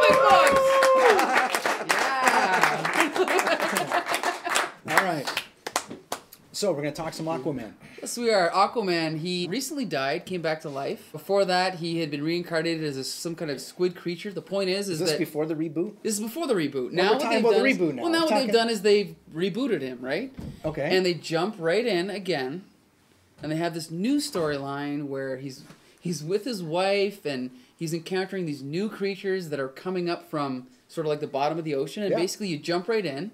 Yeah. All right. So we're going to talk some Aquaman. Yes, we are. Aquaman, he recently died, came back to life. Before that, he had been reincarnated as some kind of squid creature. The point is this that... before the reboot? This is before the reboot. Well, we're talking about the reboot now. Well, now what they've done is they've rebooted him, right? Okay. And they jump right in again, and they have this new storyline where he's with his wife, and he's encountering these new creatures that are coming up from sort of like the bottom of the ocean, and basically you jump right in.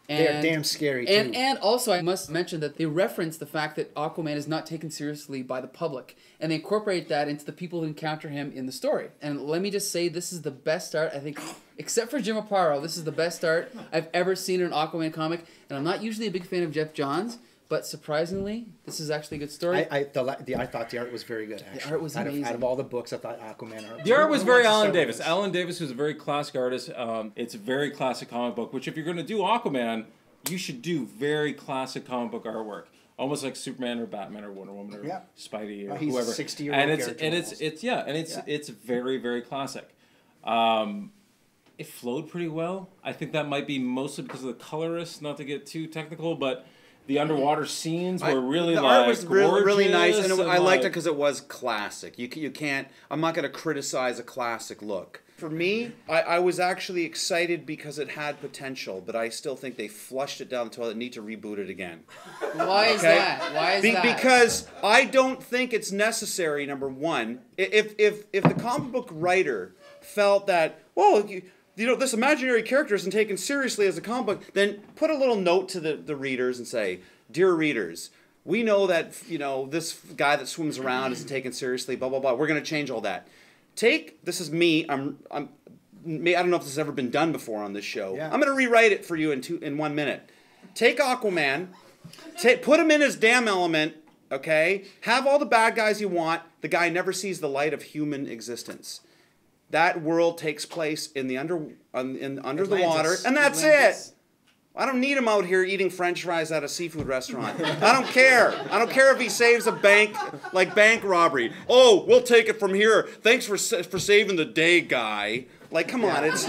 And, they are damn scary, too. And also, I must mention that they reference the fact that Aquaman is not taken seriously by the public. And they incorporate that into the people who encounter him in the story. And let me just say, this is the best art, I think, except for Jim Aparo, this is the best art I've ever seen in an Aquaman comic. And I'm not usually a big fan of Geoff Johns, but surprisingly, this is actually a good story. I thought the art was very good, actually. The art was amazing. Out of all the books, I thought Aquaman art. The art was very Alan Davis. Alan Davis was a very classic artist. It's a very classic comic book, which if you're going to do Aquaman, you should do very classic comic book artwork, almost like Superman or Batman or Wonder Woman or Spidey or he's whoever. He's a 60-year-old It's very, very classic. It flowed pretty well. I think that might be mostly because of the colorist, not to get too technical, but the underwater scenes were really the art was really nice, and I liked it because it was classic. You can't. I'm not going to criticize a classic look. For me, I was actually excited because it had potential, but I still think they flushed it down the toilet and need to reboot it again. Why is that? Why is that? Because I don't think it's necessary, number one. If the comic book writer felt that, well, you know, this imaginary character isn't taken seriously as a comic book, then put a little note to the readers and say, dear readers, we know that, you know, this guy that swims around isn't taken seriously, blah, blah, blah. We're going to change all that. This is me. I don't know if this has ever been done before on this show. Yeah. I'm going to rewrite it for you in 1 minute. Take Aquaman, put him in his damn element, okay? Have all the bad guys you want. The guy never sees the light of human existence. That world takes place in the under the water, and that's it. I don't need him out here eating French fries at a seafood restaurant. I don't care. I don't care if he saves a bank, like bank robbery. Oh, we'll take it from here. Thanks for saving the day, guy. Like, come on, it's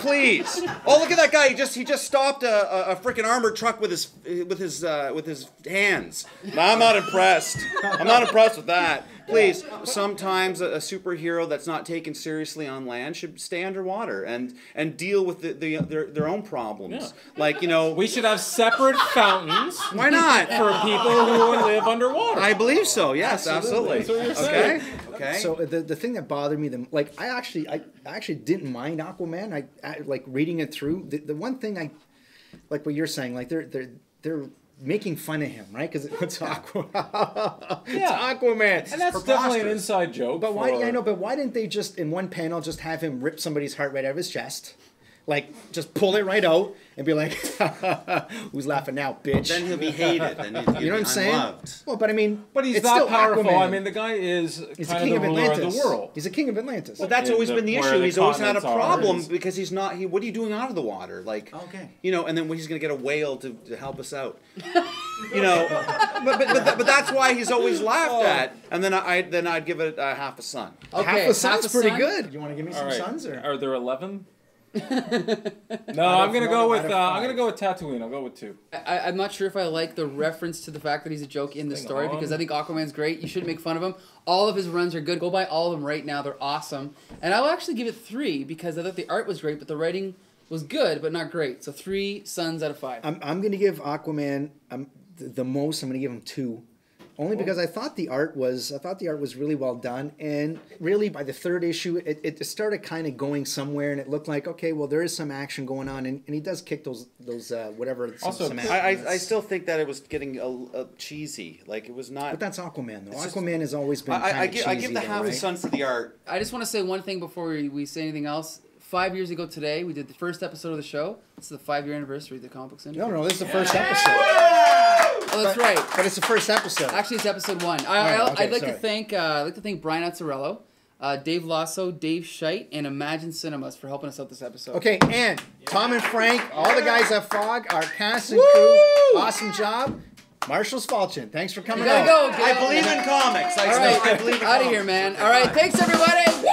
please. Oh, look at that guy. He just stopped a freaking armored truck with his hands. Now, I'm not impressed. I'm not impressed with that. Please, sometimes a superhero that's not taken seriously on land should stay underwater and deal with their own problems. Yeah. Like, you know, we should have separate fountains. Why not? For people who live underwater. I believe so. Yes, absolutely. Okay. Okay. So the thing that bothered me, I actually didn't mind Aquaman. I like reading it through. The one thing I like what you're saying, like they're making fun of him, right? Because it's Aquaman. It's Aquaman. And that's definitely an inside joke. But why? I know. But why didn't they just in one panel just have him rip somebody's heart right out of his chest? Like, just pull it right out and be like, who's laughing now, bitch? Then he'll be hated. Then he'll you know what I'm saying? Unloved. Well, but I mean, but he's it's that still powerful. Aquaman. I mean, the guy is he's kind the king of the ruler Atlantis. of the world. He's a king of Atlantis. But that's always been the issue. He's always had a problem are. because he's not. What are you doing out of the water? Like, you know, and then he's going to get a whale to help us out. You know, but that's why he's always laughed at. And then I'd give it half a sun. Okay, half a sun's pretty good. You want to give me some suns or are there 11? No, I'm gonna go with Tatooine. I'll go with 2. I'm not sure if I like the reference to the fact that he's a joke in the story because I think Aquaman's great. You shouldn't make fun of him. All of his runs are good. Go buy all of them right now. They're awesome. And I'll actually give it 3 because I thought the art was great, but the writing was good, but not great. So 3 suns out of 5. I'm gonna give Aquaman the most. I'm gonna give him 2. Only because I thought the art was really well done, and really by the 3rd issue, it started kind of going somewhere, and it looked like, okay, well there is some action going on, and he does kick those whatever. Also, I still think that it was getting a cheesy, like it was not. But that's Aquaman, though. Aquaman has always been kind of cheesy. I give the half a sun to the art. I just want to say one thing before we say anything else. 5 years ago today, we did the first episode of the show. This is the 5-year anniversary of the Comic Book Syndicate. No, this is the first episode. Oh, that's right. But it's the first episode. Actually, it's episode 1. I'd like to thank Brian Azzarello, Dave Lasso, Dave Scheidt, and Imagine Cinemas for helping us out this episode. Okay, and Tom and Frank, all the guys at FOG, our cast and crew, awesome job. Marshall Spalchin, thanks for coming out. I believe in comics. I believe in comics. Out of here, man. All right, thanks everybody. Woo!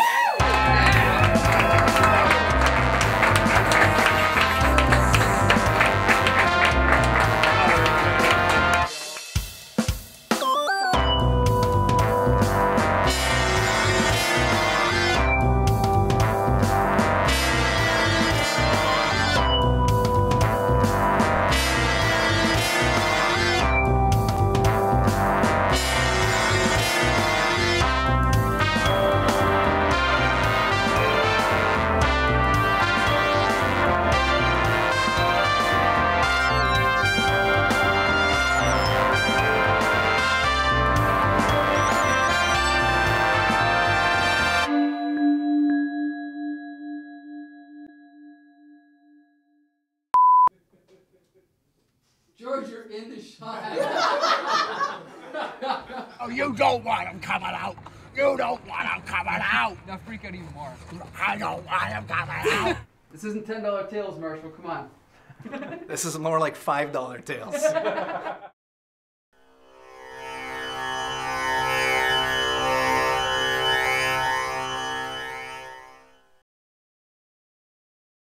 George, you're in the shot. Oh, you don't want him coming out. You don't want him coming out. Now freak out even more. I don't want him coming out. This isn't $10 tails, Marshall. Come on. This is more like $5 tails.